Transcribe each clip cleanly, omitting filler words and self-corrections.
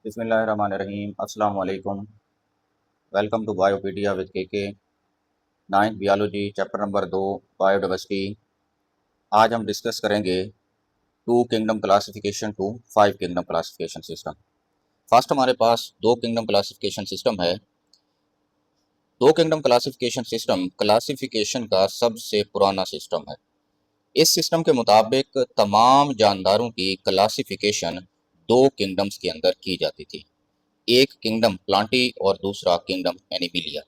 बिस्मिल्लाहिर्रहमानिर्रहीम अस्सलाम वालेकुम। Welcome to Biopedia with K. Ninth biology chapter number 2 biodiversity. आज हम डिस्कस करेंगे two kingdom classification to five kingdom classification system. First हमारे पास दो किंगडम क्लासिफिकेशन सिस्टम है। दो किंगडम क्लासिफिकेशन सिस्टम क्लासिफिकेशन का सबसे पुराना सिस्टम है। इस सिस्टम के मुताबिक तमाम जानदारों की क्लासिफिकेशन दो किंगडम्स के अंदर की जाती थी। एक किंगडम प्लांटी और दूसरा किंगडम एनिमिलिया।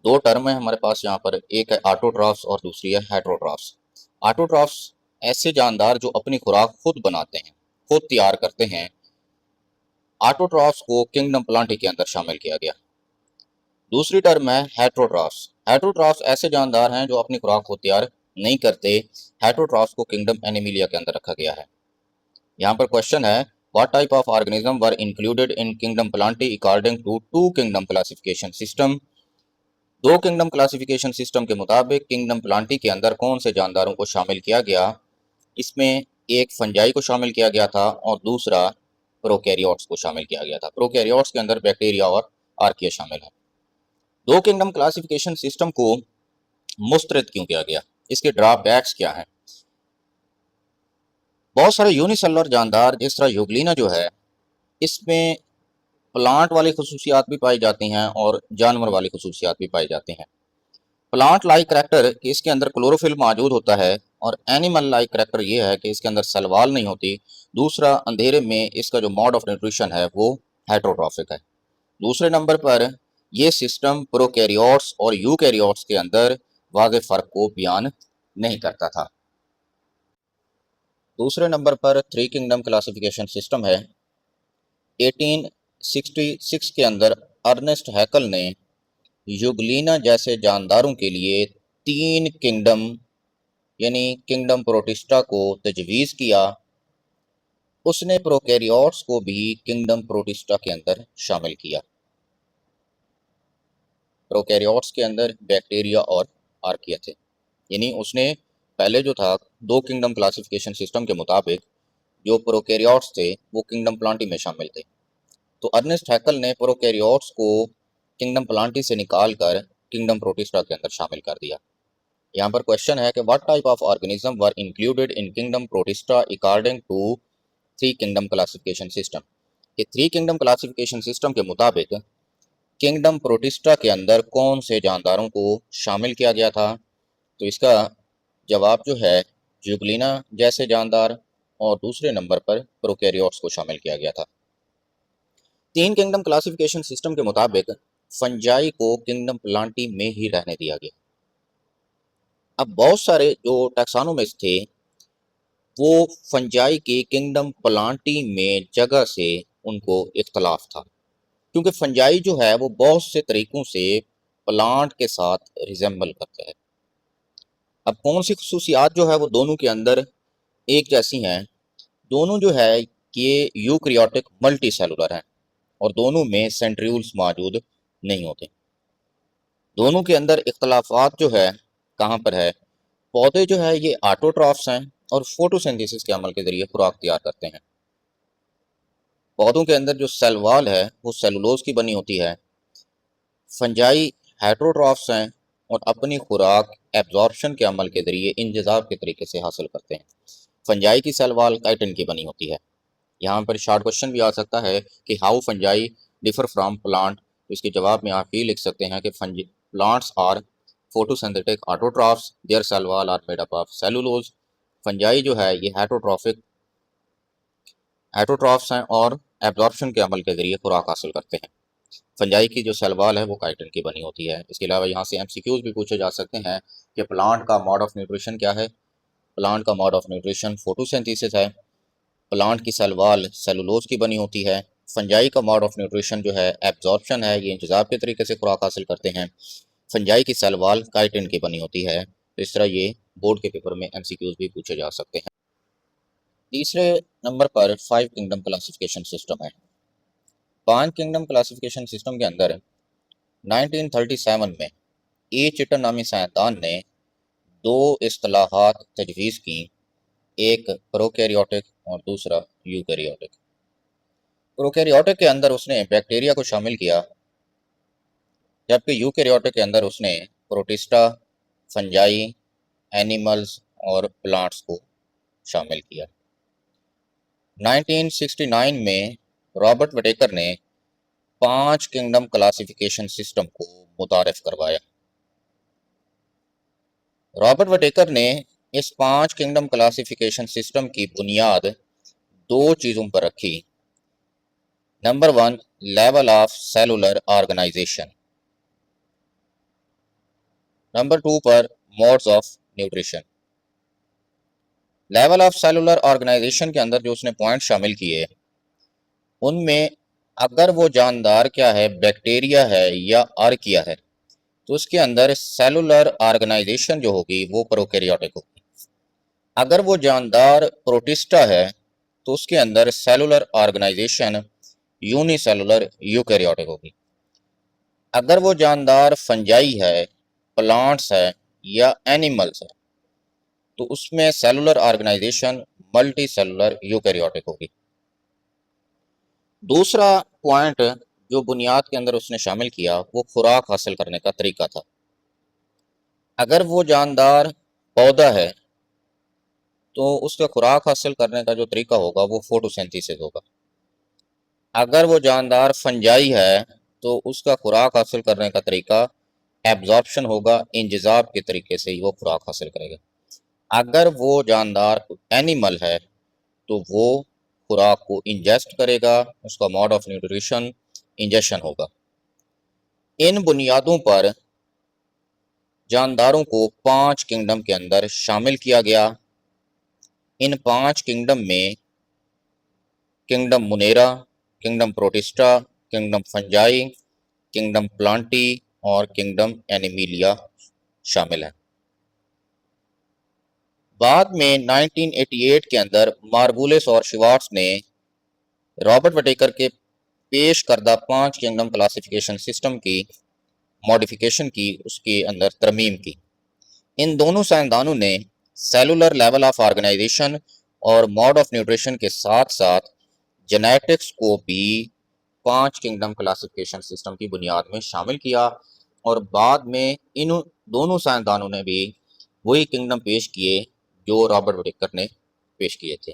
दो टर्म है हमारे पास यहाँ पर, एक है ऑटोट्रॉफ्स और दूसरी है हेटेरोट्रॉफ्स। ऑटोट्रॉफ्स ऐसे जानदार जो अपनी खुराक खुद बनाते हैं, खुद तैयार करते हैं। ऑटोट्रॉफ्स को किंगडम प्लांटी के अंदर शामिल किया गया। दूसरी टर्म है हेटेरोट्रॉफ्स। हेटेरोट्रॉफ्स ऐसे जानदार हैं जो अपनी खुराक खुद तैयार नहीं करते। हेटेरोट्रॉफ्स को किंगडम एनिमिलिया के अंदर रखा गया है। यहाँ पर क्वेश्चन है, what type of organism were included in kingdom plantae according to two kingdom classification system. दो किंगडम क्लासिफिकेशन सिस्टम के मुताबिक किंगडम प्लांटी के अंदर कौन से जानदारों को शामिल किया गया। इसमें एक फंजाई को शामिल किया गया था और दूसरा प्रोकैरियोट्स को शामिल किया गया था। प्रोकैरियोट्स के अंदर बैक्टीरिया और आर्किया शामिल है। दो किंगडम क्लासिफिकेशन सिस्टम को मुस्तरद क्यों किया गया, इसके ड्रॉबैक्स क्या हैं। बहुत सारे यूनिसेलुलर जानदार जिस तरह यूग्लिना जो है, इसमें प्लांट वाली खसूसियात भी पाई जाती हैं और जानवर वाली खसूसियात भी पाई जाती हैं। प्लांट लाइक करैक्टर कि इसके अंदर क्लोरोफिल मौजूद होता है, और एनिमल लाइक करैक्टर ये है कि इसके अंदर सलवाल नहीं होती। दूसरा, अंधेरे में इसका जो मोड ऑफ न्यूट्रिशन है वो हेटेरोट्रॉफिक है। दूसरे नंबर पर यह सिस्टम प्रोकैरियोट्स और यूकैरियोट्स के अंदर वाज़ेह फ़र्क को बयान नहीं करता था। दूसरे नंबर पर थ्री किंगडम क्लासिफिकेशन सिस्टम है। 1866 के अंदर अर्नेस्ट हैकल ने यूग्लिना जैसे जानदारों के लिए तीन किंगडम यानी किंगडम प्रोटिस्टा को तजवीज़ किया। उसने प्रोकैरियोट्स को भी किंगडम प्रोटिस्टा के अंदर शामिल किया। प्रोकैरियोट्स के अंदर बैक्टीरिया और आर्किया थे, यानी उसने पहले जो था दो किंगडम क्लासिफिकेशन सिस्टम के मुताबिक जो प्रोकैरियोट्स थे वो किंगडम प्लांटी में शामिल थे। तो अर्नेस्ट हैकल ने प्रोकैरियोट्स को किंगडम प्लांटी से निकाल कर किंगडम प्रोटिस्टा के अंदर शामिल कर दिया। यहाँ पर क्वेश्चन है कि what type of organism were included in kingdom protista according to three kingdom classification system. ये थ्री किंगडम क्लासिफिकेशन सिस्टम के मुताबिक किंगडम प्रोटिस्टा के अंदर कौन से जानदारों को शामिल किया गया था। तो इसका जवाब जो है यूग्लिना जैसे जानदार, और दूसरे नंबर पर प्रोकैरियोट्स को शामिल किया गया था। तीन किंगडम क्लासिफिकेशन सिस्टम के मुताबिक फंजाई को किंगडम प्लांटी में ही रहने दिया गया। अब बहुत सारे जो टैक्सोनोमिस्ट थे वो फंजाई के किंगडम प्लांटी में जगह से उनको इख्तलाफ था, क्योंकि फंजाई जो है वो बहुत से तरीकों से प्लांट के साथ रिजेंबल करता है। अब कौन सी खसूसियात जो है वो दोनों के अंदर एक जैसी हैं। दोनों जो है ये यूकैरियोटिक मल्टी सेलुलर हैं और दोनों में सेंट्रियोल्स मौजूद नहीं होते। दोनों के अंदर इख्तलाफात जो है कहाँ पर है, पौधे जो है ये ऑटोट्रॉफ्स हैं और फोटोसिंथेसिस के अमल के जरिए खुराक तैयार करते हैं। पौधों के अंदर जो सेल वॉल है वो सेलुलोज की बनी होती है। फंजाई हेटेरोट्रॉफ्स हैं और अपनी खुराक एब्जॉर्प्शन के अमल के जरिए इंतज़ार के तरीके से हासिल करते हैं। फंजाई की सेल वॉल काइटिन की बनी होती है। यहाँ पर शॉर्ट क्वेश्चन भी आ सकता है कि how fungi differ from plant. तो इसके जवाब में आप ये लिख सकते हैं कि plants are photosynthetic autotrophs, their cell wall are made up of cellulose. Fungi जो है ये हेटेरोट्रॉफ्स हैं और एब्जॉर्प्शन के अमल के जरिए खुराक हासिल करते हैं। फंजाई की जो सेल वॉल है वो काइटिन की बनी होती है। इसके अलावा यहाँ से एमसीक्यूज भी पूछे जा सकते हैं कि प्लांट का मोड ऑफ न्यूट्रिशन क्या है। प्लांट का मोड ऑफ न्यूट्रिशन फोटोसिंथेसिस है। प्लांट की सेल वॉल सेलुलोज की बनी होती है। फंजाई का मोड ऑफ न्यूट्रिशन जो है एब्जॉर्प्शन है, ये इंतज़ार के तरीके से खुराक हासिल करते हैं। फंजाई की सेल वॉल काइटिन की बनी होती है। तो इस तरह ये बोर्ड के पेपर में एमसीक्यूज भी पूछे जा सकते हैं। तीसरे नंबर पर फाइव किंगडम क्लासिफिकेशन सिस्टम है। पांच किंगडम क्लासिफिकेशन सिस्टम के अंदर 1937 में ई चिटन नामी साइंसदान ने दो इस्तिलाहात तजवीज़ की, एक प्रोकैरियोटिक और दूसरा यूकैरियोटिक। प्रोकैरियोटिक के अंदर उसने बैक्टीरिया को शामिल किया, जबकि यूकैरियोटिक के अंदर उसने प्रोटिस्टा, फंजाई, एनिमल्स और प्लांट्स को शामिल किया। 1969 में रॉबर्ट विटेकर ने 5 किंगडम क्लासिफिकेशन सिस्टम को मुतारिफ करवाया। रॉबर्ट विटेकर ने इस 5 किंगडम क्लासिफिकेशन सिस्टम की बुनियाद 2 चीज़ों पर रखी। Number 1, level of cellular organization. Number 2 पर modes of nutrition. Level of cellular organization के अंदर जो उसने पॉइंट शामिल किए, उनमें अगर वो जानदार क्या है, बैक्टीरिया है या आर्किया है, तो उसके अंदर सेलुलर ऑर्गेनाइजेशन जो होगी वो प्रोकैरियोटिक होगी। अगर वो जानदार प्रोटिस्टा है तो उसके अंदर सेलुलर ऑर्गेनाइजेशन यूनिसेलुलर यूकैरियोटिक होगी। अगर वो जानदार फंजाई है, प्लांट्स है या एनिमल्स है, तो उसमें cellular organization multi cellular eukaryotic होगी। दूसरा पॉइंट जो बुनियाद के अंदर उसने शामिल किया वो खुराक हासिल करने का तरीका था। अगर वो जानदार पौधा है तो उसका खुराक हासिल करने का जो तरीका होगा वो फोटोसिंथेसिस होगा। अगर वो जानदार फंजाई है तो उसका खुराक हासिल करने का तरीका एब्जॉर्प्शन होगा, इंजिज़ाब के तरीके से ही वो खुराक हासिल करेगा। अगर वो जानदार एनिमल है तो वो खुराक को इंजेस्ट करेगा, उसका मोड ऑफ न्यूट्रिशन इंजेक्शन होगा। इन बुनियादों पर जानदारों को 5 किंगडम के अंदर शामिल किया गया। इन 5 किंगडम में kingdom Monera, kingdom Protista, kingdom Fungi, kingdom Plantae और किंगडम एनिमिलिया शामिल है। बाद में 1988 के अंदर मार्गुलिस और शिवार्ट्स ने रॉबर्ट विटेकर के पेश करदा 5 किंगडम क्लासिफिकेशन सिस्टम की मॉडिफिकेशन की, उसके अंदर तरमीम की। इन दोनों साइंसदानों ने सेलुलर लेवल ऑफ ऑर्गेनाइजेशन और मोड ऑफ न्यूट्रिशन के साथ साथ जेनेटिक्स को भी 5 किंगडम क्लासिफिकेशन सिस्टम की बुनियाद में शामिल किया, और बाद में इन दोनों साइंसदानों ने भी वही किंगडम पेश किए जो रॉबर्ट विटेकर ने पेश किए थे।